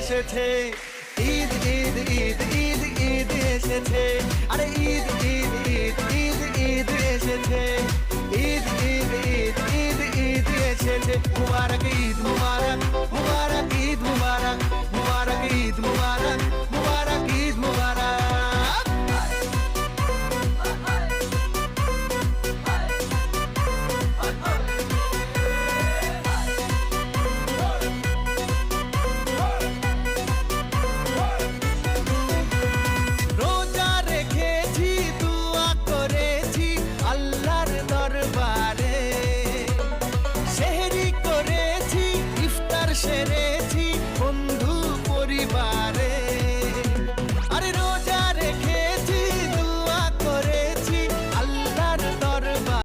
এসেছে, ঈদ ঈদ ঈদ ঈদ ঈদ এসেছে, আরে ঈদ ঈদ ঈদ ঈদ ঈদ এসেছে, ঈদ ঈদ ঈদ ঈদ ঈদ এসেছে। মুবারক ঈদ মুবারক, মুবারক ঈদ মুবারক, মুবারক ঈদ মুবারক, মুবারক ঈদ মুবারক। রোজা রেখেছি, দুয়া করেছি আল্লাহর দরবারে, সেহরি করেছি, ইফতার সেরেছি বন্ধু পরিবারে।